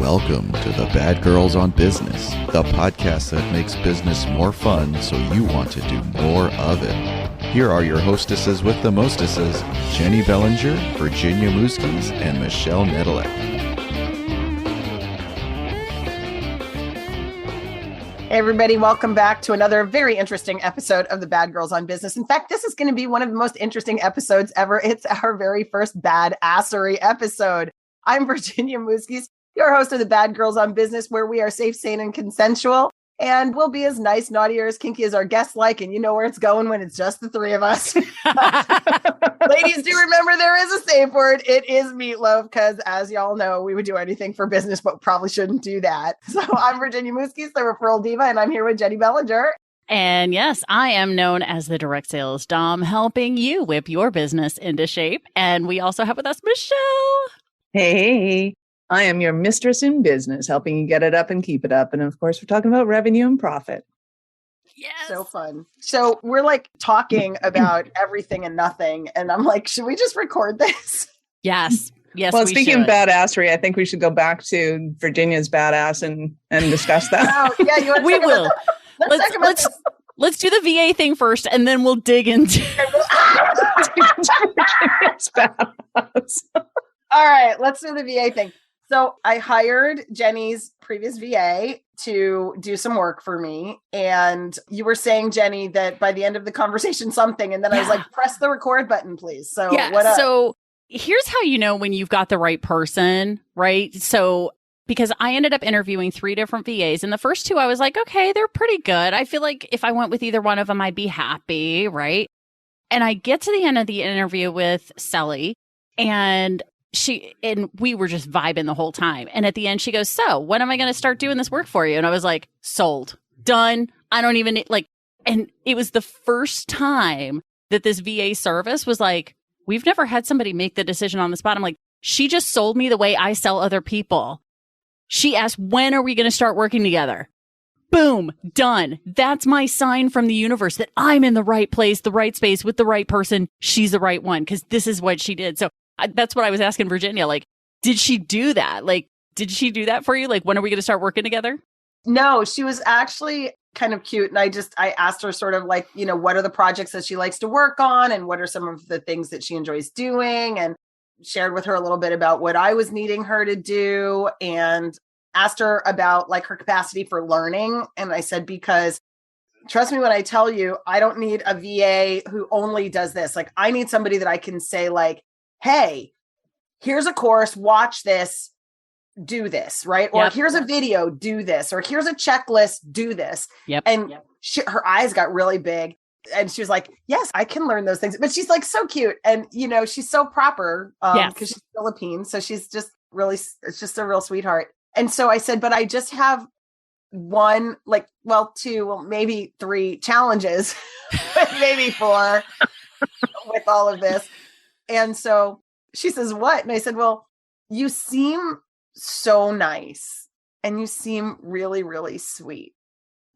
Welcome to the Bad Girls on Business, the podcast that makes business more fun so you want to do more of it. Here are your hostesses with the mostesses, Jenny Bellinger, Virginia Muskies, and Michelle Nedelec. Hey everybody, welcome back to another very interesting episode of the Bad Girls on Business. In fact, this is going to be one of the most interesting episodes ever. It's our very first Badassery episode. I'm Virginia Muskies, your host of the Bad Girls on Business, where we are safe, sane, and consensual. And we'll be as nice, naughty, or as kinky as our guests like, and you know where it's going when it's just the three of us. Ladies, do remember there is a safe word. It is meatloaf, because as y'all know, we would do anything for business, but probably shouldn't do that. So I'm Virginia Muskies, the referral diva, and I'm here with Jenny Bellinger. And yes, I am known as the direct sales dom, helping you whip your business into shape. And we also have with us Michelle. Hey, I am your mistress in business, helping you get it up and keep it up. And of course, we're talking about revenue and profit. Yes. So fun. So we're like talking about everything and nothing. And I'm like, should we just record this? Yes. Yes. Well, we speaking should. of badassery, I think we should go back to Virginia's badass and discuss that. Oh, yeah, you want to We talk will. about this? Let's do the VA thing first, and then we'll dig into Virginia's badass. All right, let's do the VA thing. So I hired Jenny's previous VA to do some work for me. And you were saying, Jenny, that by the end of the conversation, something, and then I was like, press the record button, please. So what up? So here's how you know when you've got the right person, right? So because I ended up interviewing 3 different VAs, and the first 2, I was like, okay, they're pretty good. I feel like if I went with either one of them, I'd be happy, right? And I get to the end of the interview with Sally, and we were just vibing the whole time. And at the end, she goes, so when am I going to start doing this work for you? And I was like, sold, done. I don't even and it was the first time that this VA service was like, we've never had somebody make the decision on the spot. I'm like, she just sold me the way I sell other people. She asked, when are we going to start working together? Boom, done. That's my sign from the universe that I'm in the right place, the right space with the right person. She's the right one, because this is what she did. So that's what I was asking Virginia. Like, did she do that? Like, did she do that for you? Like, when are we going to start working together? No, she was actually kind of cute. And I asked her sort of like, what are the projects that she likes to work on? And what are some of the things that she enjoys doing? And shared with her a little bit about what I was needing her to do, and asked her about like her capacity for learning. And I said, because trust me when I tell you, I don't need a VA who only does this. Like, I need somebody that I can say like, hey, here's a course, watch this, do this, right? Or here's a video, do this, or here's a checklist, do this. Yep. And her eyes got really big. And she was like, yes, I can learn those things. But she's like so cute. And, she's so proper because she's Philippine. So she's just really, it's just a real sweetheart. And so I said, but I just have 2, maybe 3 challenges, maybe 4 with all of this. And so she says, what? And I said, well, you seem so nice and you seem really, really sweet.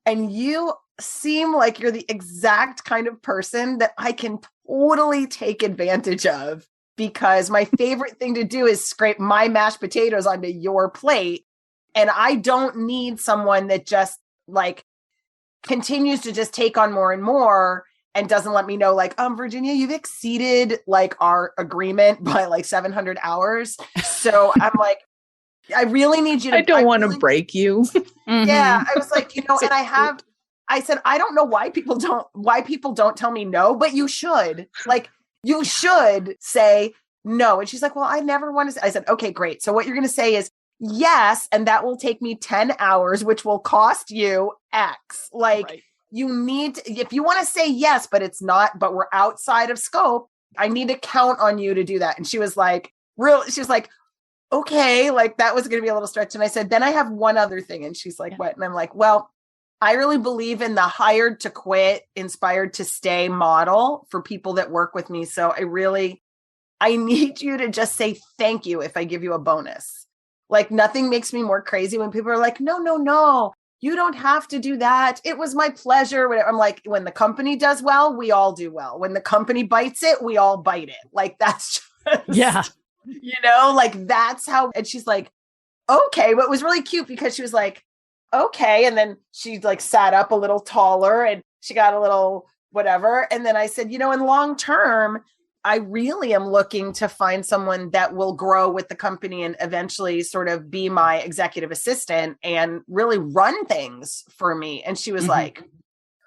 And you seem like you're the exact kind of person that I can totally take advantage of, because my favorite thing to do is scrape my mashed potatoes onto your plate. And I don't need someone that just like continues to just take on more and more and doesn't let me know like, Virginia, you've exceeded like our agreement by like 700 hours. So I'm like, I really need you to. I don't want to break you. Yeah. I was like, and I said, I don't know why people don't tell me no, but you should. Like, you should say no. And she's like, well, I never want to say. I said, okay, great. So what you're going to say is yes. And that will take me 10 hours, which will cost you X. Like, right. You need to, if you want to say yes, but we're outside of scope, I need to count on you to do that. And she was like, she was like, okay, like that was going to be a little stretch. And I said, then I have one other thing. And she's like, what? And I'm like, well, I really believe in the hired to quit, inspired to stay model for people that work with me. So I need you to just say thank you if I give you a bonus. Like, nothing makes me more crazy when people are like, no, you don't have to do that. It was my pleasure. I'm like, when the company does well, we all do well. When the company bites it, we all bite it. Like, that's just, yeah. Like that's how, and she's like, okay. But it was really cute because she was like, okay. And then she like sat up a little taller and she got a little whatever. And then I said, in long term, I really am looking to find someone that will grow with the company and eventually sort of be my executive assistant and really run things for me. And she was like,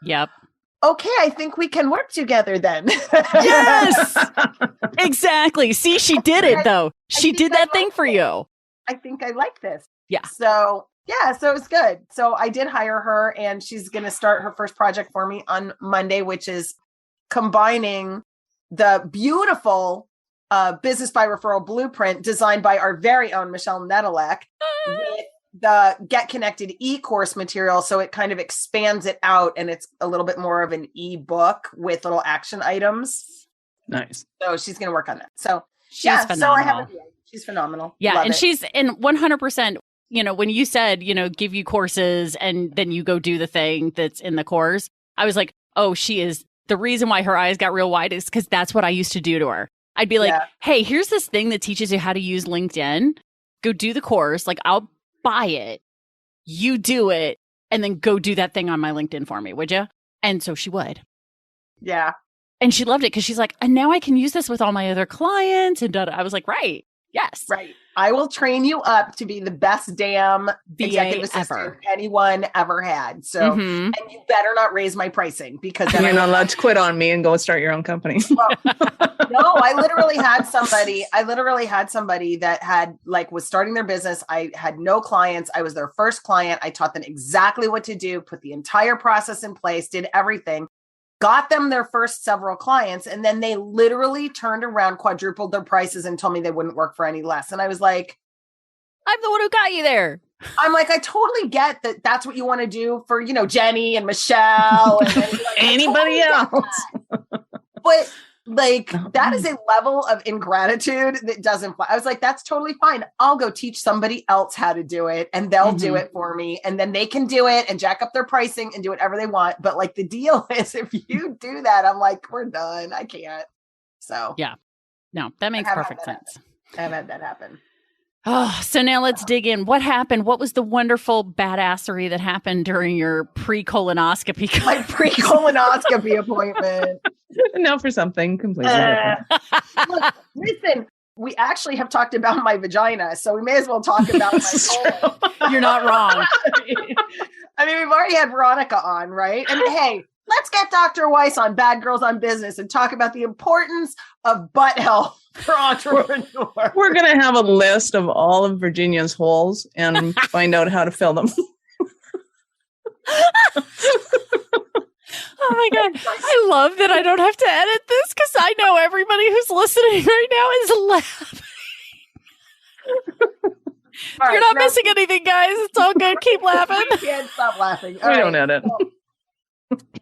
yep. Okay, I think we can work together then. Yes, exactly. See, she did it though. She did that thing for you. I think I like this. Yeah. So it was good. So I did hire her and she's going to start her first project for me on Monday, which is combining the beautiful business by referral blueprint designed by our very own Michelle Nedelec with the Get Connected e-course material. So it kind of expands it out and it's a little bit more of an e-book with little action items. Nice. So she's going to work on that. So she's phenomenal. So I have she's phenomenal. Yeah. Love and it. She's in 100%, when you said, give you courses and then you go do the thing that's in the course, I was like, oh, she is. The reason why her eyes got real wide is because that's what I used to do to her. I'd be like, hey, here's this thing that teaches you how to use LinkedIn. Go do the course. Like, I'll buy it. You do it. And then go do that thing on my LinkedIn for me, would you? And so she would. Yeah. And she loved it because she's like, and now I can use this with all my other clients. And I was like, right. Yes. Right. I will train you up to be the best damn executive assistant ever. Anyone ever had. So, and you better not raise my pricing because then you're not allowed to quit on me and go start your own company. Well, no, I literally had somebody that had was starting their business. I had no clients. I was their first client. I taught them exactly what to do, put the entire process in place, did everything. Got them their first several clients, and then they literally turned around, quadrupled their prices, and told me they wouldn't work for any less. And I was like, I'm the one who got you there. I'm like, I totally get that that's what you want to do for, Jenny and Michelle and anybody else. But that is a level of ingratitude that doesn't fly. I was like, that's totally fine. I'll go teach somebody else how to do it and they'll do it for me. And then they can do it and jack up their pricing and do whatever they want. But the deal is if you do that, I'm like, we're done. I can't. So yeah, no, that makes perfect sense. I have had that happen. Oh, so now let's dig in. What happened? What was the wonderful badassery that happened during your pre-colonoscopy? My pre-colonoscopy appointment. No, for something completely different. Look, listen, we actually have talked about my vagina, so we may as well talk about my colon. You're not wrong. I mean, we've already had Veronica on, right? And hey, let's get Dr. Weiss on Bad Girls on Business and talk about the importance of butt health for entrepreneurs. We're going to have a list of all of Virginia's holes and find out how to fill them. Oh my God. I love that I don't have to edit this because I know everybody who's listening right now is laughing. You're not missing anything, guys. It's all good. Keep laughing. We can't stop laughing. We don't edit.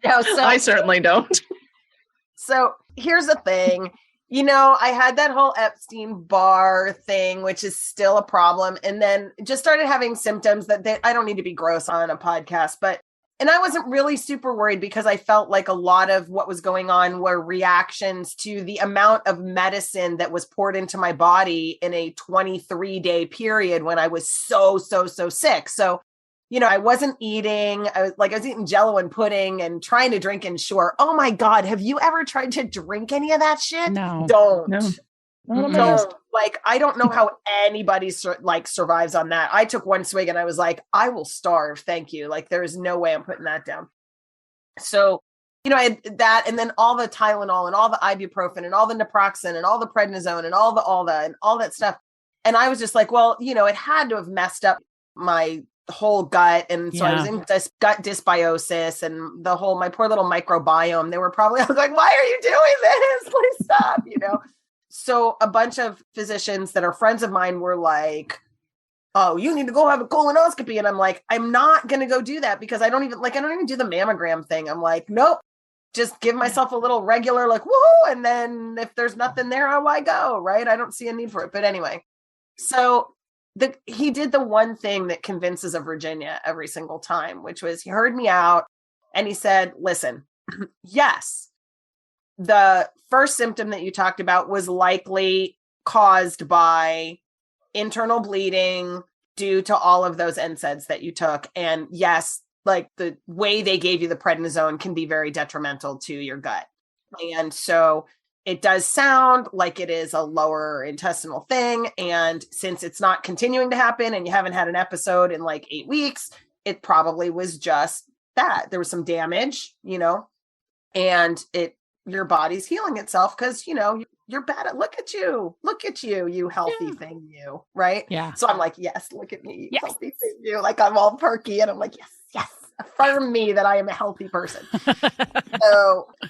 I certainly don't. So here's the thing. I had that whole Epstein-Barr thing, which is still a problem. And then just started having symptoms that I don't need to be gross on a podcast, and I wasn't really super worried because I felt like a lot of what was going on were reactions to the amount of medicine that was poured into my body in a 23-day period when I was so sick. So, I wasn't eating. I was eating Jell-O and pudding and trying to drink Ensure. Oh my God. Have you ever tried to drink any of that shit? No. Don't. No. Don't. I don't know how anybody survives on that. I took one swig and I was like, I will starve. Thank you. there is no way I'm putting that down. So, I had that, and then all the Tylenol and all the ibuprofen and all the naproxen and all the prednisone and all that stuff. And I was just like, well, it had to have messed up my whole gut. And so I was in this gut dysbiosis and my poor little microbiome. They were probably, I was like, why are you doing this? Please stop, So a bunch of physicians that are friends of mine were like, oh, you need to go have a colonoscopy. And I'm like, I'm not going to go do that because I don't even do the mammogram thing. I'm like, nope, just give myself a little regular, woohoo. And then if there's nothing there, why go? Right. I don't see a need for it. But anyway, so he did the one thing that convinces a Virginia every single time, which was he heard me out and he said, listen, yes, the first symptom that you talked about was likely caused by internal bleeding, due to all of those NSAIDs that you took. And yes, like the way they gave you the prednisone can be very detrimental to your gut. And so it does sound like it is a lower intestinal thing. And since it's not continuing to happen and you haven't had an episode in like 8 weeks, it probably was just that. There was some damage, and your body's healing itself because, you're bad at, look at you, you healthy thing, you, right? Yeah. So I'm like, yes, look at me, yes. Healthy thing, you. Like I'm all perky and I'm like, yes, affirm me that I am a healthy person.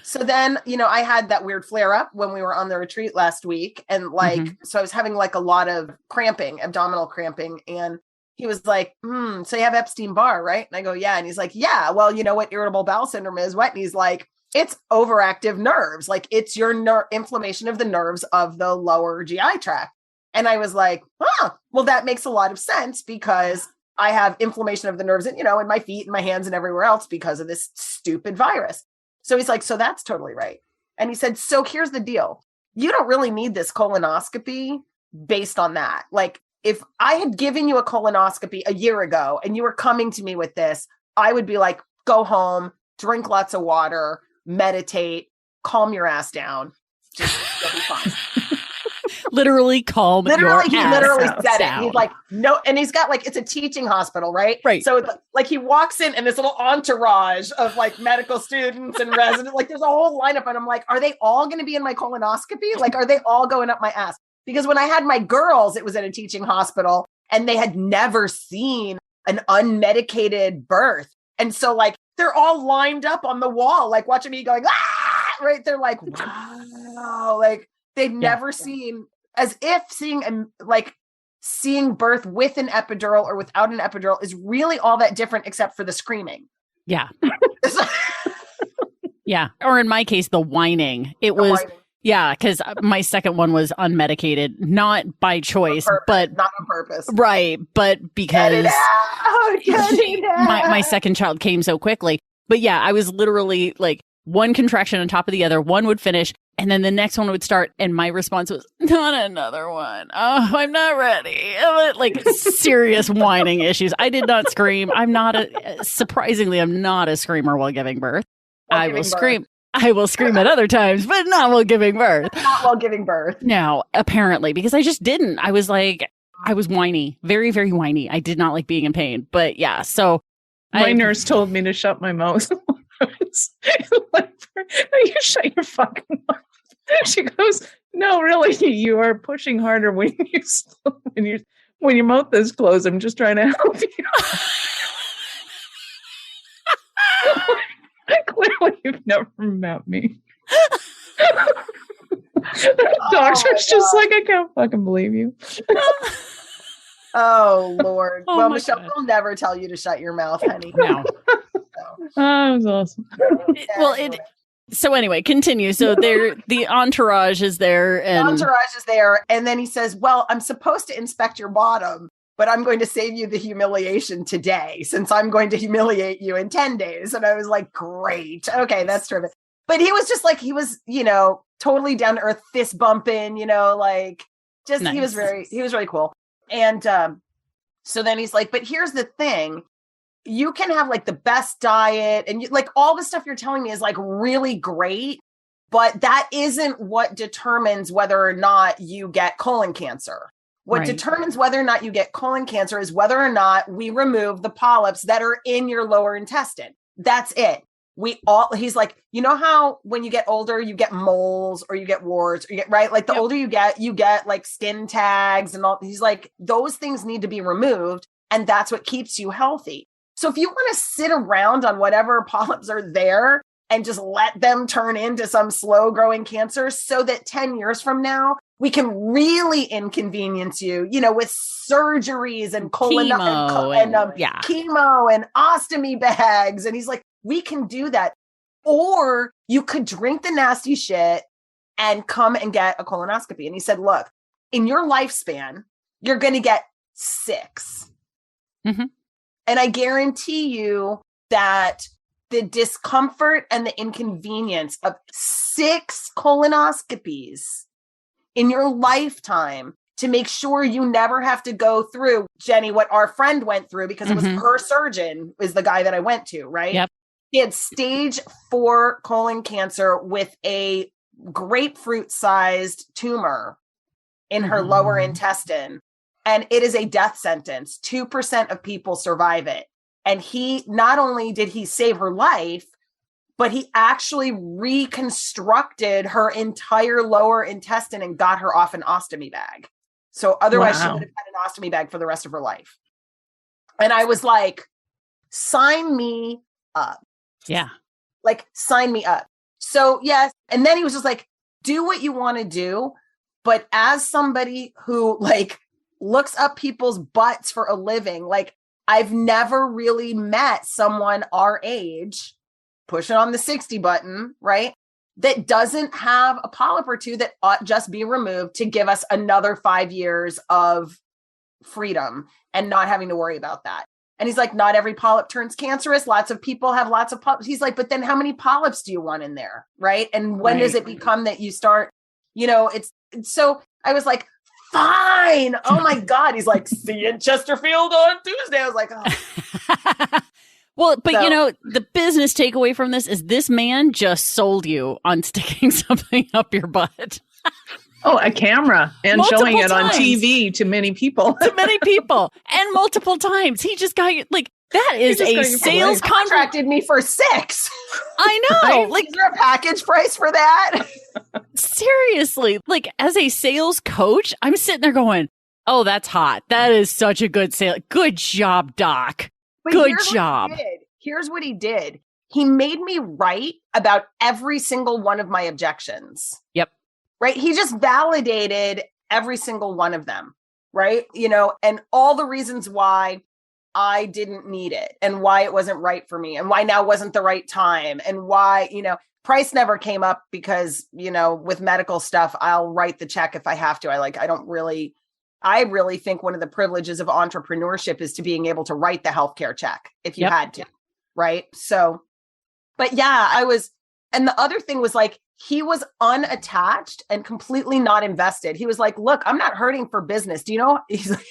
So then, I had that weird flare up when we were on the retreat last week. And so I was having like a lot of cramping, abdominal cramping. And he was like, so you have Epstein-Barr, right? And I go, yeah. And he's like, yeah, well, you know what irritable bowel syndrome is? What? And he's like, it's overactive nerves. Like it's your inflammation of the nerves of the lower GI tract. And I was like, well, that makes a lot of sense because I have inflammation of the nerves in my feet and my hands and everywhere else because of this stupid virus. So he's like, so that's totally right. And he said, so here's the deal. You don't really need this colonoscopy based on that. Like if I had given you a colonoscopy a year ago and you were coming to me with this, I would be like, go home, drink lots of water, meditate, calm your ass down. Just you'll be fine. Literally calm your ass he literally said down. it. He's like, no, and he's got like, it's a teaching hospital, right? Right. So like he walks in and this little entourage of like medical students and residents, like there's a whole lineup. And I'm like, are they all going to be in my colonoscopy? Like, are they all going up my ass? Because when I had my girls, it was at a teaching hospital and they had never seen an unmedicated birth. And so like, they're all lined up on the wall, like watching me going, right? They're like, wow, like they've never seen, as if seeing birth with an epidural or without an epidural is really all that different except for the screaming. Yeah. Yeah. Or in my case, the whining. It was, yeah, because my second one was unmedicated, not by choice, but not on purpose. Right. But because my second child came so quickly. But yeah, I was literally like one contraction on top of the other. One would finish and then the next one would start. And my response was, not another one. Oh, I'm not ready. Like serious whining issues. I did not scream. Surprisingly, I'm not a screamer while giving birth. I will scream at other times, but not while giving birth. Not while giving birth. No, apparently, because I just didn't. I was whiny, very, very whiny. I did not like being in pain. But yeah, so my nurse told me to shut my mouth. You shut your fucking mouth. She goes, no, really, you are pushing harder when your mouth is closed. I'm just trying to help you. Clearly, you've never met me. Doctor's just like, I can't fucking believe you. Oh, Lord. Oh, well, Michelle will never tell you to shut your mouth, honey. No. Oh, it was awesome. So anyway, continue. So the entourage is there. And then he says, well, I'm supposed to inspect your bottom, but I'm going to save you the humiliation today since I'm going to humiliate you in 10 days. And I was like, great. Okay, that's terrific. But he was just like, he was, totally down to earth, fist bumping, nice. He was really cool. And so then he's like, but here's the thing. You can have like the best diet and like all the stuff you're telling me is like really great, but that isn't what determines whether or not you get colon cancer. What determines whether or not you get colon cancer is whether or not we remove the polyps that are in your lower intestine. That's it. He's like, you know how when you get older, you get moles or you get warts or you get, right? Like the older you get like skin tags and all. He's like, those things need to be removed. And that's what keeps you healthy. So if you want to sit around on whatever polyps are there and just let them turn into some slow growing cancer so that 10 years from now, we can really inconvenience you, with surgeries and chemo and ostomy bags. And he's like, we can do that. Or you could drink the nasty shit and come and get a colonoscopy. And he said, look, in your lifespan, you're going to get 6. Mm-hmm. And I guarantee you that the discomfort and the inconvenience of 6 colonoscopies in your lifetime to make sure you never have to go through, Jenny, what our friend went through, because it was her surgeon is the guy that I went to, right? Yep. He had stage 4 colon cancer with a grapefruit-sized tumor in her lower intestine. And it is a death sentence. 2% of people survive it. And he, not only did he save her life, but he actually reconstructed her entire lower intestine and got her off an ostomy bag. So otherwise she would have had an ostomy bag for the rest of her life. And I was like, sign me up. Yeah. Like, sign me up. So yes. And then he was just like, do what you want to do. But as somebody who like looks up people's butts for a living, like I've never really met someone our age, pushing on the 60 button, right? That doesn't have a polyp or two that ought just be removed to give us another 5 years of freedom and not having to worry about that. And he's like, not every polyp turns cancerous. Lots of people have lots of polyps. He's like, but then how many polyps do you want in there? Right. And when does it become that you start, it's so I was like, fine. Oh my God. He's like, see you in Chesterfield on Tuesday. I was like, oh. Well, but the business takeaway from this man just sold you on sticking something up your butt. A camera and multiple showing it times. On TV to many people. And multiple times. He just got you like that is a sales contracted me for 6. I know. Like, is there a package price for that? Seriously, like as a sales coach, I'm sitting there going, "Oh, that's hot. That is such a good sale. Good job, Doc. But good job." Here's what he did. He made me write about every single one of my objections. Yep. Right. He just validated every single one of them. Right. And all the reasons why I didn't need it and why it wasn't right for me and why now wasn't the right time and why, price never came up because, with medical stuff, I'll write the check if I have to. I really think one of the privileges of entrepreneurship is to being able to write the healthcare check if you had to. Right. So, but yeah, and the other thing was like, he was unattached and completely not invested. He was like, look, I'm not hurting for business. Do you know? He's like,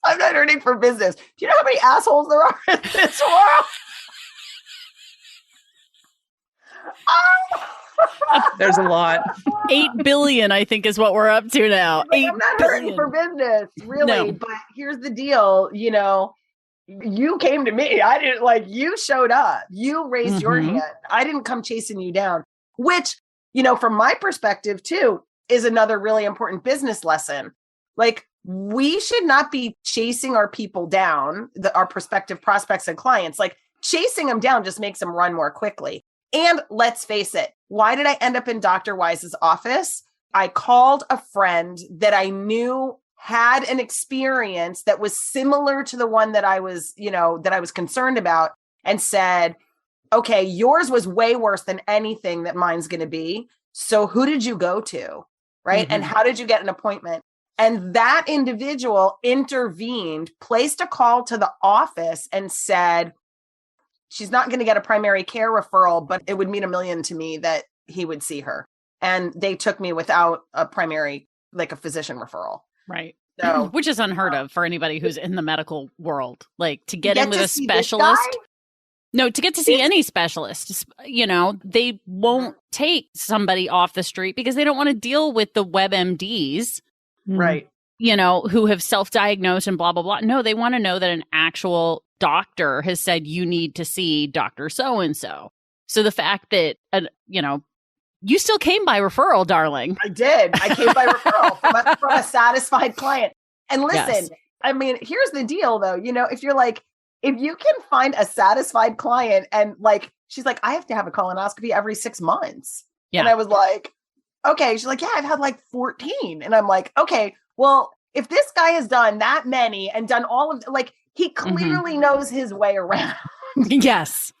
I'm not hurting for business. Do you know how many assholes there are in this world? There's a lot. 8 billion, I think, is what we're up to now. Like, I'm not hurting for business, really. No. But here's the deal. You came to me. I didn't you showed up. You raised your hand. I didn't come chasing you down, which, from my perspective, too, is another really important business lesson. Like, we should not be chasing our people down, our prospective prospects and clients. Like, chasing them down just makes them run more quickly. And let's face it, why did I end up in Dr. Wise's office? I called a friend that I knew had an experience that was similar to the one that I was concerned about and said, okay, yours was way worse than anything that mine's going to be. So who did you go to? Right. And how did you get an appointment? And that individual intervened, placed a call to the office and said, she's not going to get a primary care referral, but it would mean $1 million to me that he would see her. And they took me without a primary, like a physician referral. Right. So, which is unheard of for anybody who's in the medical world. Like to get in with a specialist. No, to get to see any specialist, they won't take somebody off the street because they don't want to deal with the WebMDs. Right. Who have self-diagnosed and blah, blah, blah. No, they want to know that an actual doctor has said you need to see Dr. So-and-so. So the fact that, you still came by referral, darling. I did. I came by referral from a satisfied client. And listen, I mean, here's the deal though. If you can find a satisfied client and she's like, I have to have a colonoscopy every 6 months. Yeah. And I was like, okay. She's like, yeah, I've had 14. And I'm like, okay, well, if this guy has done that many and done all of he clearly knows his way around. Yes.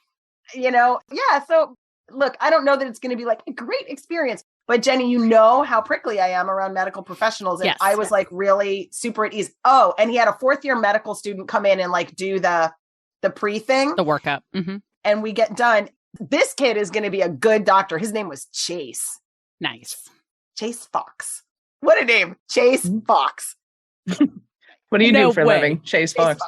Yeah. So look, I don't know that it's going to be a great experience, but Jenny, how prickly I am around medical professionals. And I was really super at ease. Oh, and he had a 4th year medical student come in and do the pre-thing, the workup. And we get done. This kid is going to be a good doctor. His name was Chase. Nice. Chase Fox. What a name. Chase Fox. What do you do for a living? Chase Fox.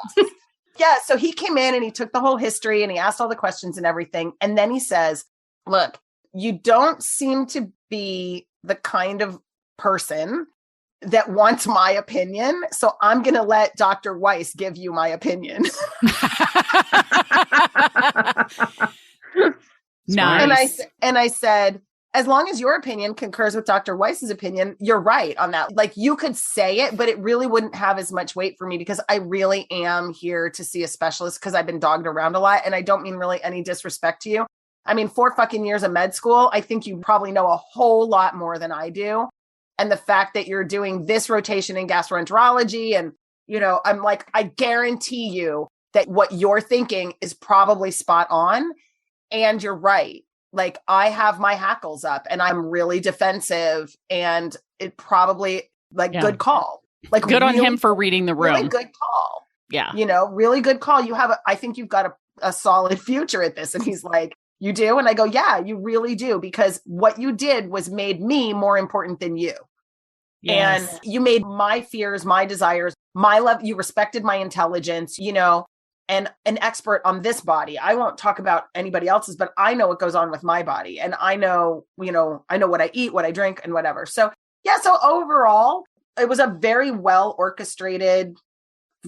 Yeah, so he came in and he took the whole history and he asked all the questions and everything. And then he says, look, you don't seem to be the kind of person that wants my opinion. So I'm going to let Dr. Weiss give you my opinion. Nice. And I said, as long as your opinion concurs with Dr. Weiss's opinion, you're right on that. Like you could say it, but it really wouldn't have as much weight for me because I really am here to see a specialist because I've been dogged around a lot. And I don't mean really any disrespect to you. I mean, 4 fucking years of med school, I think you probably know a whole lot more than I do. And the fact that you're doing this rotation in gastroenterology and, you know, I'm like, I guarantee you that what you're thinking is probably spot on. And you're right. Like I have my hackles up and I'm really defensive and it probably good call. Like good really, on him for reading the room. Really good call. Yeah. You know, really good call. I think you've got a solid future at this. And he's like, you do? And I go, yeah, you really do. Because what you did was made me more important than you. Yes. And you made my fears, my desires, my love. You respected my intelligence, you know, and an expert on this body. I won't talk about anybody else's, but I know what goes on with my body. And I know, you know, I know what I eat, what I drink and whatever. So yeah. So overall, it was a very well orchestrated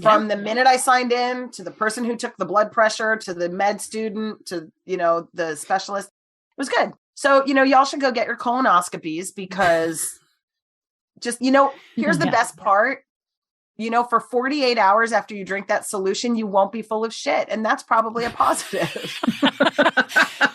from the minute I signed in to the person who took the blood pressure, to the med student, to, you know, the specialist. It was good. So, you know, y'all should go get your colonoscopies because just, you know, here's the best part. You know, for 48 hours after you drink that solution, you won't be full of shit. And that's probably a positive.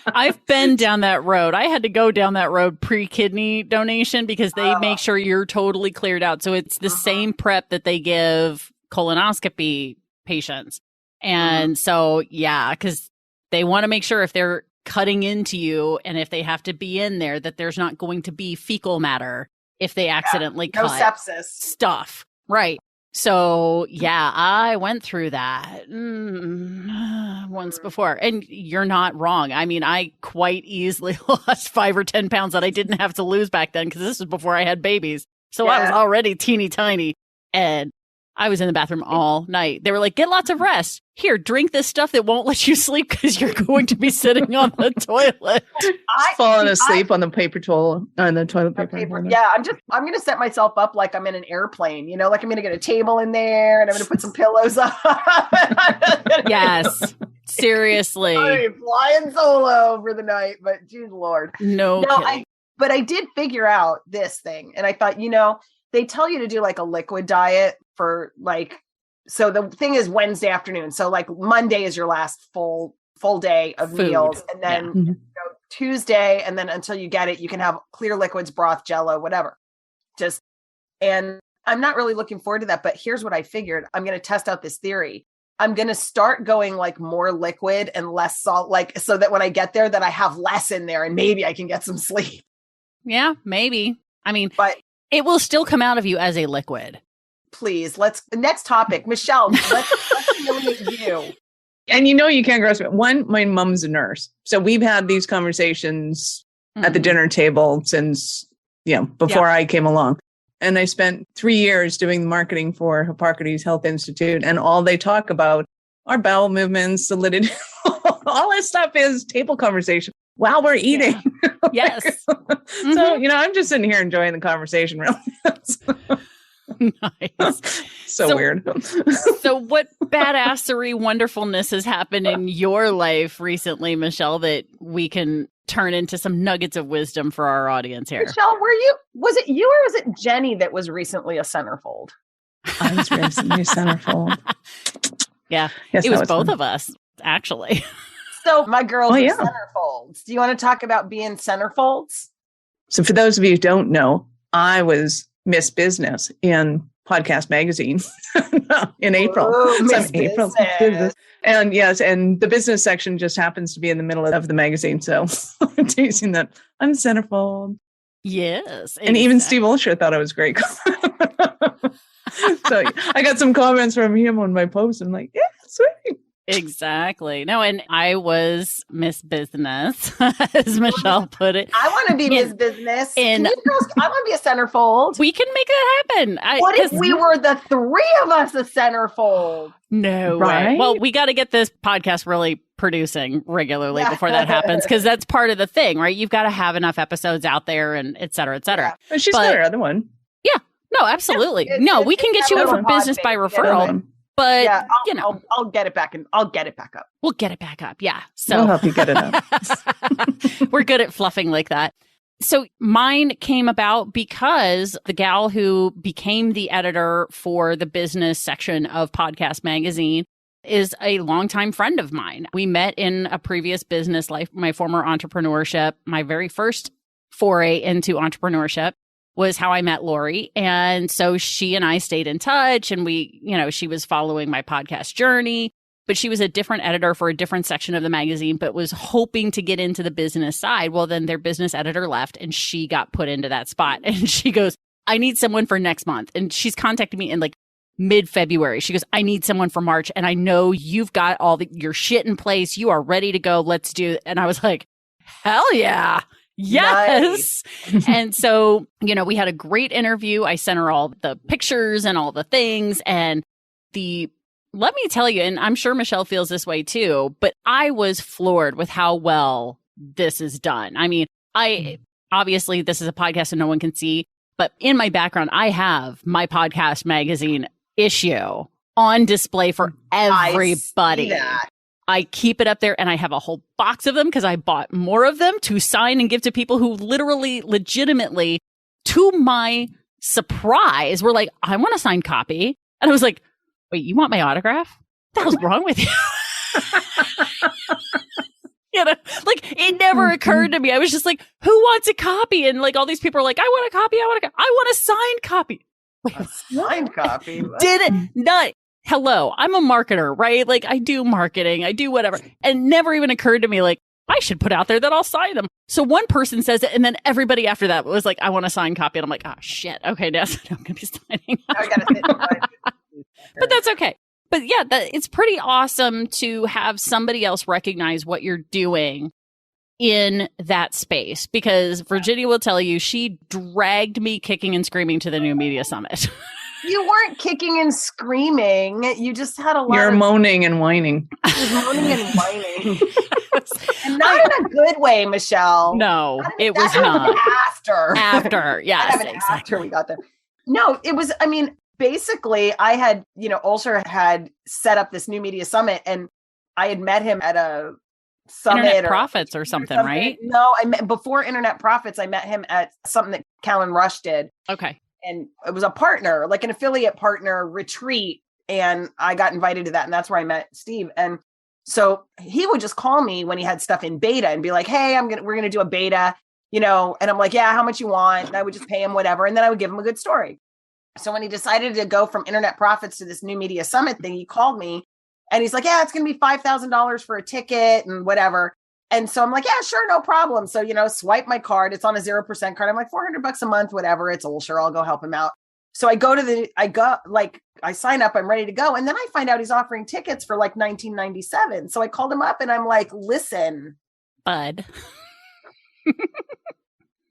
I've been down that road. I had to go down that road pre-kidney donation because they make sure you're totally cleared out. So it's the same prep that they give colonoscopy patients. And so, yeah, because they want to make sure if they're cutting into you and if they have to be in there, that there's not going to be fecal matter if they accidentally cut sepsis stuff. Right. So, yeah, I went through that once before. And you're not wrong. I mean, I quite easily lost 5 or 10 pounds that I didn't have to lose back then because this was before I had babies. So I was already teeny tiny. And I was in the bathroom all night. They were like, get lots of rest. Here, drink this stuff that won't let you sleep because you're going to be sitting on the toilet. Falling asleep on the paper towel, on the toilet paper. Yeah, I'm going to set myself up like I'm in an airplane, you know, like I'm going to get a table in there and I'm going to put some pillows up. Yes, seriously. I'm flying solo for the night, but geez, Lord. But I did figure out this thing. And I thought, you know, they tell you to do like a liquid diet for like, so the thing is Wednesday afternoon. So like Monday is your last full day of meals. And then you know, Tuesday, and then until you get it, you can have clear liquids, broth, Jello, whatever. And I'm not really looking forward to that, but here's what I figured. I'm going to test out this theory. I'm going to start going like more liquid and less salt, like so that when I get there that I have less in there and maybe I can get some sleep. Yeah, maybe. I mean, but it will still come out of you as a liquid. Please, next topic. Michelle, let's humiliate you. And you know, you can't gross me. One, my mom's a nurse. So we've had these conversations at the dinner table since, you know, before I came along. And I spent 3 years doing the marketing for Hippocrates Health Institute. And all they talk about are bowel movements, solidity. All that stuff is table conversation while we're eating. Yeah. Yes. So, you know, I'm just sitting here enjoying the conversation. Really. Nice. So weird. So what badassery wonderfulness has happened in your life recently, Michelle, that we can turn into some nuggets of wisdom for our audience here? Michelle, was it you or was it Jenny that was recently a centerfold? I was recently a centerfold. Yeah. Yes, it was both of us, actually. So my girls are centerfolds. Do you want to talk about being centerfolds? So for those of you who don't know, I was Miss Business in Podcast Magazine in April. Ooh, Miss Business. And yes, and the business section just happens to be in the middle of the magazine. So I'm teasing that I'm centerfold. Yes. Exactly. And even Steve Olsher thought I was great. So I got some comments from him on my post. I'm like, yeah, sweet. Exactly. No, and I was Miss Business, as Michelle put it. I want to be Miss Business. Can you girls, I want to be a centerfold. We can make that happen. What if we were the three of us a centerfold? No way. Well, we got to get this podcast really producing regularly before that happens, because that's part of the thing, right? You've got to have enough episodes out there and et cetera, et cetera. Yeah. She's got her other one. Yeah. No, absolutely. No, we can get you in for business by referral. But I'll get it back and I'll get it back up. We'll get it back up. Yeah. So we'll help you get it up. We're good at fluffing like that. So mine came about because the gal who became the editor for the business section of Podcast Magazine is a longtime friend of mine. We met in a previous business life, my former entrepreneurship. My very first foray into entrepreneurship was how I met Lori. And so she and I stayed in touch, and we, she was following my podcast journey, but she was a different editor for a different section of the magazine, but was hoping to get into the business side. Well, then their business editor left and she got put into that spot. And she goes, I need someone for next month. And she's contacted me in like mid-February. She goes, I need someone for March. And I know you've got all your shit in place. You are ready to go. Let's do it. And I was like, hell yeah. Yes. Nice. And so, we had a great interview. I sent her all the pictures and all the things. And let me tell you, and I'm sure Michelle feels this way too, but I was floored with how well this is done. I mean, obviously this is a podcast and no one can see, but in my background, I have my Podcast Magazine issue on display for everybody. I keep it up there, and I have a whole box of them because I bought more of them to sign and give to people who literally, legitimately, to my surprise, were like, I want a signed copy. And I was like, wait, you want my autograph? What the hell's wrong with you? It never occurred to me. I was just like, who wants a copy? And like all these people are like, I want a copy. I want a signed copy. Wait, a signed copy? Did it not? Hello, I'm a marketer, right? Like I do marketing, I do whatever. And never even occurred to me, like, I should put out there that I'll sign them. So one person says it, and then everybody after that was like, I want a signed copy. And I'm like, oh shit. Okay, now I'm going to be signing. I gotta sit but that's okay. But yeah, it's pretty awesome to have somebody else recognize what you're doing in that space, because Virginia will tell you, she dragged me kicking and screaming to the New Media Summit. You weren't kicking and screaming. You just had a lot You're moaning and whining. Moaning and whining. And not in a good way, Michelle. No, it was not. After. Yes. Exactly. After we got there. No, it was, basically I had, Ulcer had set up this New Media Summit, and I had met him at a summit. Internet Profits or something, right? No, before Internet Profits, I met him at something that Callan Rush did. Okay. And it was a partner, like an affiliate partner retreat. And I got invited to that. And that's where I met Steve. And so he would just call me when he had stuff in beta and be like, hey, we're going to do a beta, and I'm like, yeah, how much you want? And I would just pay him whatever. And then I would give him a good story. So when he decided to go from Internet Profits to this New Media Summit thing, he called me and he's like, yeah, it's going to be $5,000 for a ticket and whatever. And so I'm like, yeah, sure, no problem. So, swipe my card. It's on a 0% card. I'm like, $400 a month, whatever. It's Ulster. I'll go help him out. So I I sign up, I'm ready to go. And then I find out he's offering tickets for like $19.97. So I called him up and I'm like, listen, bud,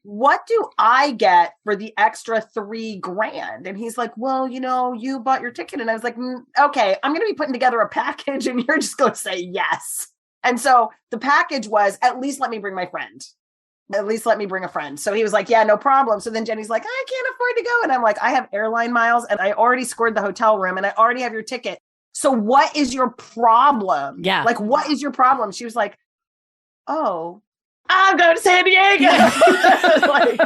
what do I get for the extra $3,000? And he's like, well, you bought your ticket. And I was like, okay, I'm going to be putting together a package and you're just going to say yes. And so the package was, at least let me bring my friend. At least let me bring a friend. So he was like, yeah, no problem. So then Jenny's like, I can't afford to go. And I'm like, I have airline miles and I already scored the hotel room and I already have your ticket. So what is your problem? Yeah. Like, what is your problem? She was like, oh, I'm going to San Diego.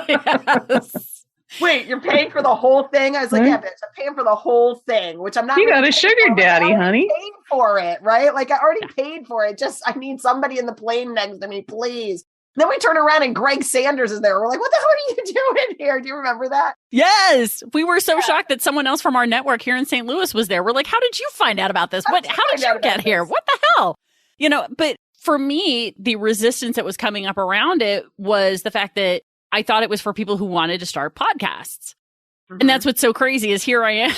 Yes. Wait, you're paying for the whole thing? I was like, yeah, bitch, I'm paying for the whole thing, which I'm not. You got a sugar daddy, honey. Paid for it, right? Like I already paid for it. Just, I need somebody in the plane next to me, please. Then we turn around and Greg Sanders is there. We're like, what the hell are you doing here? Do you remember that? Yes. We were so shocked that someone else from our network here in St. Louis was there. We're like, how did you find out about this? How did you get here? What the hell? But for me, the resistance that was coming up around it was the fact that I thought it was for people who wanted to start podcasts. Mm-hmm. And that's what's so crazy is here I am,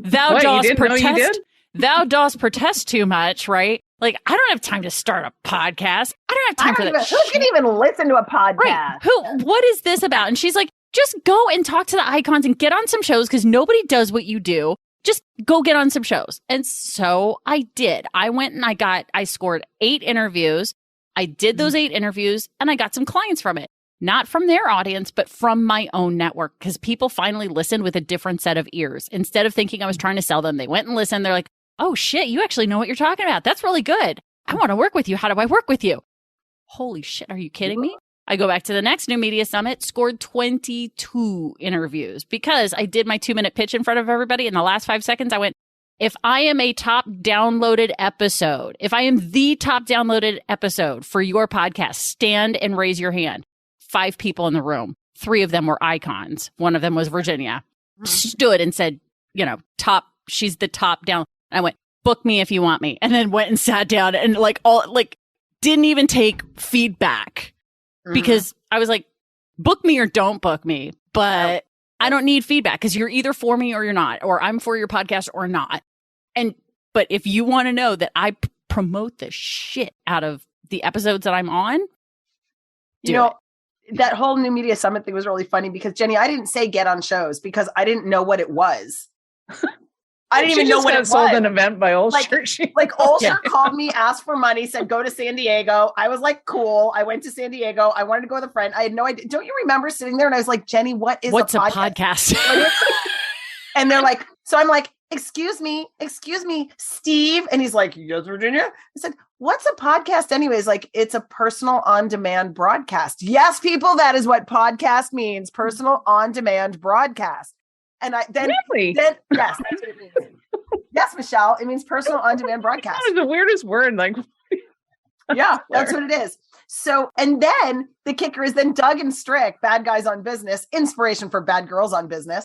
thou what, dost protest. thou dost protest too much, right? Like, I don't have time to start a podcast. I don't have time for that. Who can even listen to a podcast? Right. What is this about? And she's like, just go and talk to the icons and get on some shows because nobody does what you do. Just go get on some shows. And so I did. I went and I scored 8 interviews. I did those 8 interviews and I got some clients from it. Not from their audience, but from my own network because people finally listened with a different set of ears. Instead of thinking I was trying to sell them, they went and listened. They're like, oh shit, you actually know what you're talking about. That's really good. I want to work with you. How do I work with you? Holy shit, are you kidding me? I go back to the next New Media Summit, scored 22 interviews because I did my 2-minute pitch in front of everybody. In the last 5 seconds, I went, if I am a top downloaded episode, if I am the top downloaded episode for your podcast, stand and raise your hand. 5 people in the room. 3 of them were icons. One of them was Virginia. Stood and said, she's the top down. And I went, book me if you want me. And then went and sat down and didn't even take feedback because I was like, book me or don't book me. But I don't need feedback because you're either for me or you're not, or I'm for your podcast or not. But if you want to know that I promote the shit out of the episodes that I'm on, that whole New Media Summit thing was really funny because Jenny, I didn't say get on shows because I didn't know what it was. I didn't even know what it was. Sold an event by Ulster. Ulster called me, asked for money, said go to San Diego. I was like, cool. I went to San Diego. I wanted to go with a friend. I had no idea. Don't you remember sitting there? And I was like, Jenny, what's a podcast? And they're like, so I'm like, excuse me, Steve. And he's like, yes, Virginia. I said, what's a podcast anyways? Like, it's a personal on-demand broadcast. Yes, people, that is what podcast means. Personal on-demand broadcast. And yes, that's what it means. Yes, Michelle, it means personal on-demand broadcast. That is the weirdest word. Like, yeah, that's what it is. So, and then the kicker is then Doug and Strick, Bad Guys on Business, inspiration for Bad Girls on Business,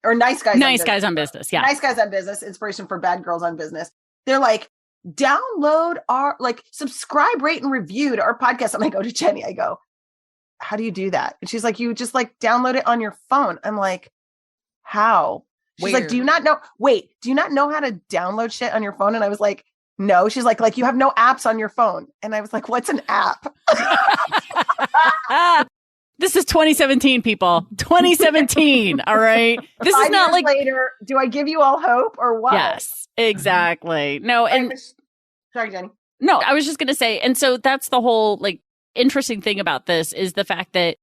or Nice Guys on Business. Yeah. Nice Guys on Business, inspiration for Bad Girls on Business. They're like, download subscribe, rate, and review to our podcast. And I go to Jenny, I go, how do you do that? And she's like, you just download it on your phone. I'm like, how? She's like, do you not know how to download shit on your phone? And I was like, no. She's like you have no apps on your phone. And I was like, what's an app? This is 2017, people. 2017. All right. This is not like later. Do I give you all hope or what? Yes, exactly. No. And sorry, Jenny. No, I was just going to say, and so that's the whole interesting thing about this is the fact that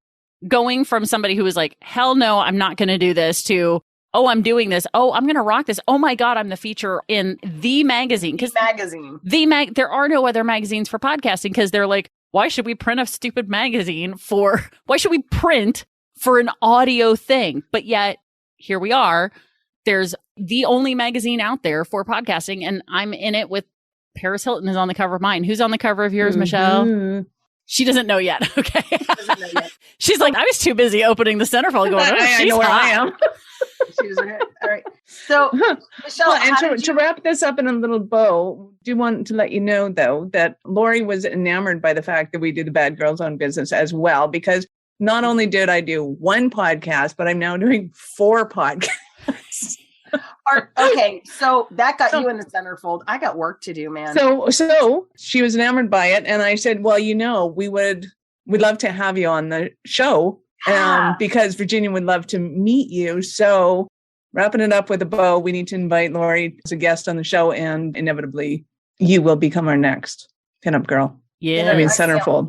going from somebody who was like, hell no, I'm not going to do this to, oh, I'm doing this. Oh, I'm going to rock this. Oh my God, I'm the feature in the magazine. There are no other magazines for podcasting because they're like, why should we print a stupid magazine why should we print for an audio thing? But yet here we are. There's the only magazine out there for podcasting and I'm in it with Paris Hilton is on the cover of mine. Who's on the cover of yours, Michelle? She doesn't know yet. Okay. She's like, I was too busy opening the centerfold going, I know where I am. She was okay. All right. So, Michelle, and to wrap this up in a little bow, do want to let you know, though, that Lori was enamored by the fact that we do the Bad Girls on Business as well, because not only did I do 1 podcast, but I'm now doing 4 podcasts. Okay, so that got you in the centerfold. I got work to do, man. So she was enamored by it, and I said, "Well, we'd love to have you on the show, because Virginia would love to meet you." So, wrapping it up with a bow, we need to invite Lori as a guest on the show, and inevitably, you will become our next pinup girl. Yeah, I mean centerfold.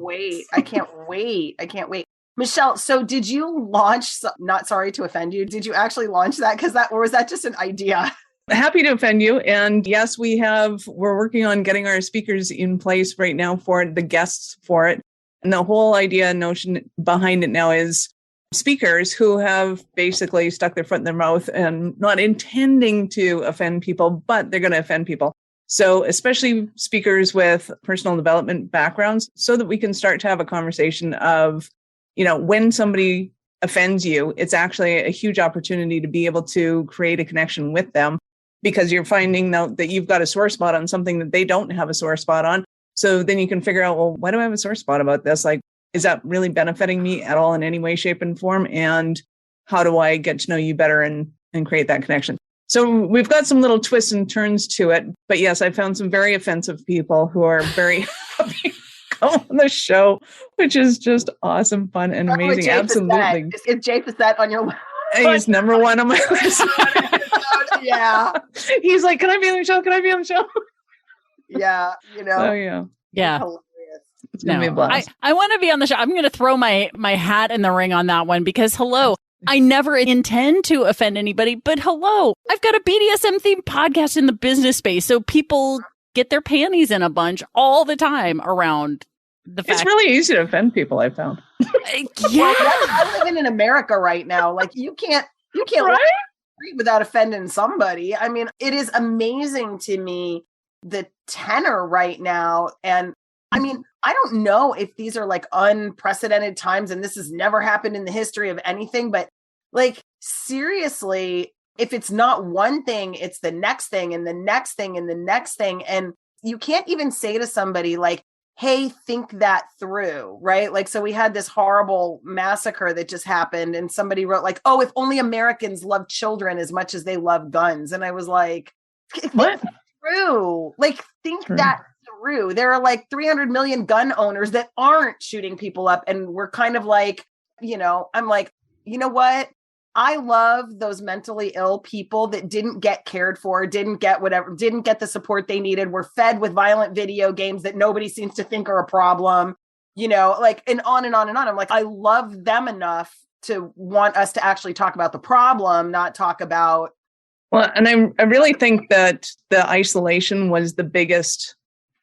I can't wait. Michelle, so did you launch, not sorry to offend you, did you actually launch that? Or was that just an idea? Happy to offend you. And yes, we're working on getting our speakers in place right now for it, the guests for it. And the whole idea and notion behind it now is speakers who have basically stuck their foot in their mouth and not intending to offend people, but they're going to offend people. So especially speakers with personal development backgrounds, so that we can start to have a conversation of, when somebody offends you, it's actually a huge opportunity to be able to create a connection with them because you're finding out that you've got a sore spot on something that they don't have a sore spot on. So then you can figure out, well, why do I have a sore spot about this? Like, is that really benefiting me at all in any way, shape, and form? And how do I get to know you better and create that connection? So we've got some little twists and turns to it. But yes, I found some very offensive people who are very happy to come on the show, which is just awesome, fun, and amazing. Absolutely. Is Jay Facette on your list? He's number one on my list. Yeah. He's like, can I be on the show? Can I be on the show? Yeah. Oh, yeah. Yeah. It's going to be a blast. I want to be on the show. I'm going to throw my hat in the ring on that one because I never intend to offend anybody, but I've got a BDSM themed podcast in the business space. So people get their panties in a bunch all the time around the fact. It's really easy to offend people, I found. Yeah. I'm living in America right now. Like you can't right? without offending somebody. I mean, it is amazing to me the tenor right now. And I mean, I don't know if these are like unprecedented times and this has never happened in the history of anything, but like seriously, if it's not one thing, it's the next thing and the next thing and the next thing. And you can't even say to somebody like, hey, think that through, right? Like, so we had this horrible massacre that just happened and somebody wrote like, oh, if only Americans love children as much as they love guns. And I was like, what? Through. Like, think that through. There are like 300 million gun owners that aren't shooting people up. And we're kind of like, I'm like, you know what? I love those mentally ill people that didn't get cared for, didn't get the support they needed, were fed with violent video games that nobody seems to think are a problem, like, and on and on and on. I'm like, I love them enough to want us to actually talk about the problem, not talk about. Well, and I really think that the isolation was the biggest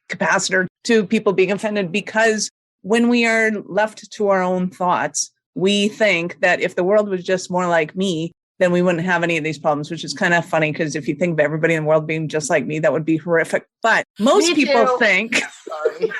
capacitor to people being offended, because when we are left to our own thoughts, we think that if the world was just more like me, then we wouldn't have any of these problems, which is kind of funny because if you think of everybody in the world being just like me, that would be horrific. But most people think. Sorry.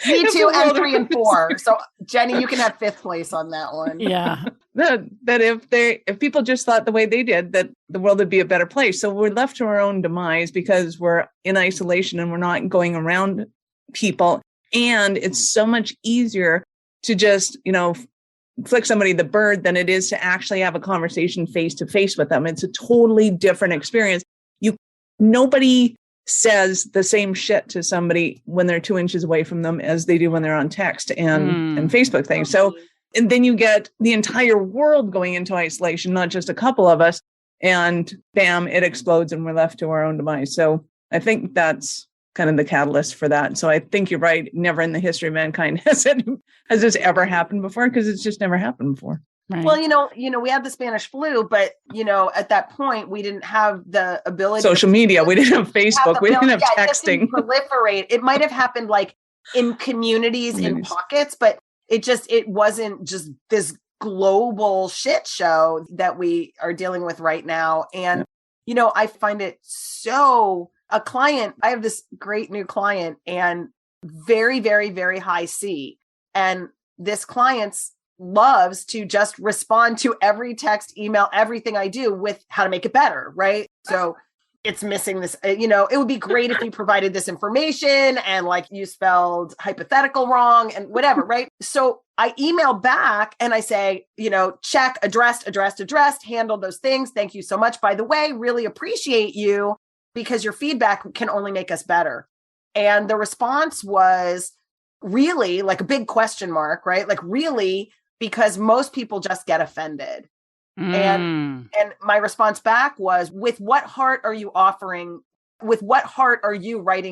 Me too, and 3 and 4. So Jenny, you can have 5th place on that one. Yeah. That if people just thought the way they did, that the world would be a better place. So we're left to our own demise because we're in isolation and we're not going around people. And it's so much easier to just, flick somebody the bird than it is to actually have a conversation face to face with them. It's a totally different experience. Nobody says the same shit to somebody when they're 2 inches away from them as they do when they're on text and Facebook things. So, and then you get the entire world going into isolation, not just a couple of us, and bam, it explodes and we're left to our own demise. So I think that's kind of the catalyst for that. So I think you're right. Never in the history of mankind has this ever happened before, because it's just never happened before. Right. Well, we had the Spanish flu, but at that point we didn't have the ability. Social media. We didn't have Facebook. We didn't have texting. It didn't proliferate. It might have happened like in communities in pockets, but it wasn't just this global shit show that we are dealing with right now. And I find it so. A client, I have this great new client and very, very, very high C. And this client loves to just respond to every text, email, everything I do with how to make it better, right? So it's missing this, it would be great if you provided this information and like you spelled hypothetical wrong and whatever, right? So I email back and I say, check, addressed, handled those things. Thank you so much. By the way, really appreciate you, because your feedback can only make us better. And the response was really like a big question mark, right? Like really, because most people just get offended. And my response back was, with what heart are you writing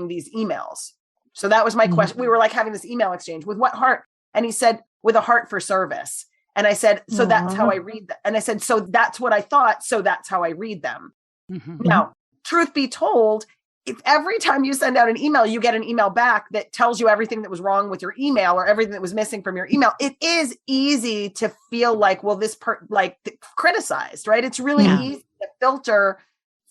these emails? So that was my question. We were like having this email exchange. With what heart? And he said, with a heart for service. And I said, so that's how I read them. And I said, so that's what I thought. So that's how I read them. Now, truth be told, if every time you send out an email, you get an email back that tells you everything that was wrong with your email or everything that was missing from your email, it is easy to feel like, well, criticized, right? It's really easy to filter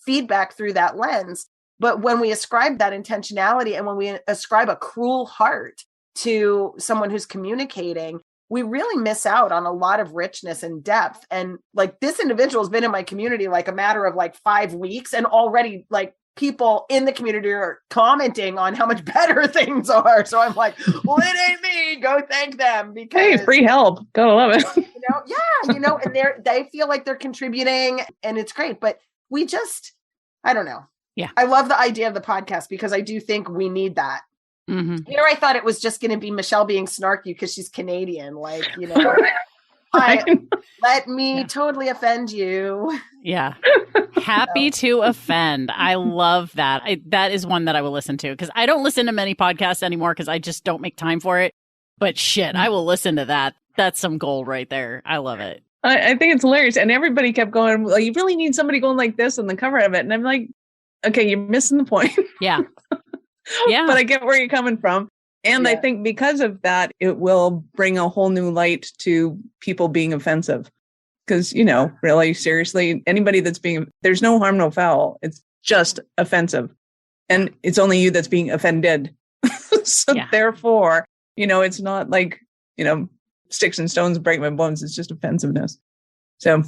feedback through that lens. But when we ascribe that intentionality and when we ascribe a cruel heart to someone who's communicating, we really miss out on a lot of richness and depth. And like, this individual has been in my community like a matter of like 5 weeks, and already like people in the community are commenting on how much better things are. So I'm like, well, it ain't me. Go thank them, because hey, free help. Gotta love it. And they feel like they're contributing and it's great. But we just, I don't know. Yeah. I love the idea of the podcast because I do think we need that. Mm-hmm. You know, I thought it was just going to be Michelle being snarky because she's Canadian. Like, you know, let me totally offend you. Yeah. Happy to offend. I love that. That is one that I will listen to because I don't listen to many podcasts anymore because I just don't make time for it. But shit, I will listen to that. That's some gold right there. I love it. I think it's hilarious. And everybody kept going, well, you really need somebody going like this on the cover of it. And I'm like, okay, you're missing the point. Yeah. Yeah. But I get where you're coming from. And I think because of that, it will bring a whole new light to people being offensive. Because, you know, really, seriously, anybody that's there's no harm, no foul. It's just offensive. And it's only you that's being offended. So therefore, you know, it's not like, you know, sticks and stones break my bones. It's just offensiveness. So.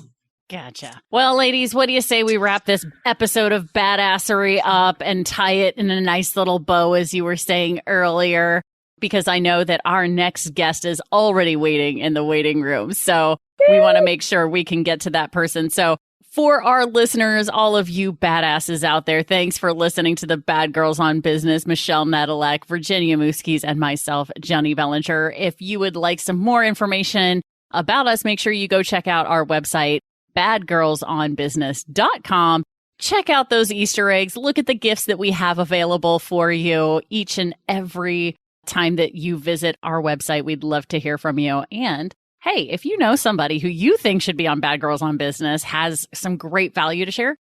Gotcha. Well, ladies, what do you say we wrap this episode of Badassery up and tie it in a nice little bow, as you were saying earlier, because I know that our next guest is already waiting in the waiting room. So we want to make sure we can get to that person. So for our listeners, all of you badasses out there, thanks for listening to the Bad Girls on Business, Michelle Nedelec, Virginia Muskies, and myself, Jenny Bellinger. If you would like some more information about us, make sure you go check out our website, badgirlsonbusiness.com. Check out those Easter eggs. Look at the gifts that we have available for you each and every time that you visit our website. We'd love to hear from you. And hey, if you know somebody who you think should be on Bad Girls on Business, has some great value to share,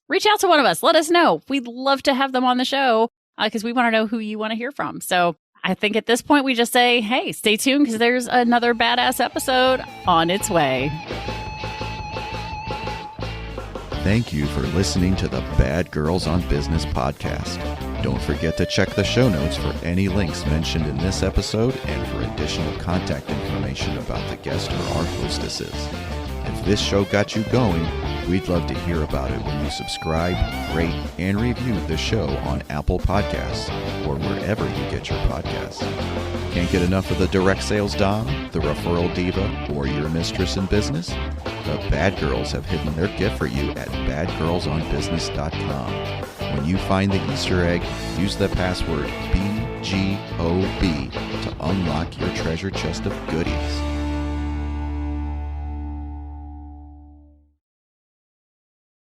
reach out to one of us. Let us know. We'd love to have them on the show because we want to know who you want to hear from. So I think at this point, we just say, hey, stay tuned because there's another badass episode on its way. Thank you for listening to the Bad Girls on Business podcast. Don't forget to check the show notes for any links mentioned in this episode and for additional contact information about the guest or our hostesses. If this show got you going, we'd love to hear about it when you subscribe, rate, and review the show on Apple Podcasts or wherever you get your podcasts. Can't get enough of the direct sales dom, the referral diva, or your mistress in business? The Bad Girls have hidden their gift for you at badgirlsonbusiness.com. When you find the Easter egg, use the password BGOB to unlock your treasure chest of goodies.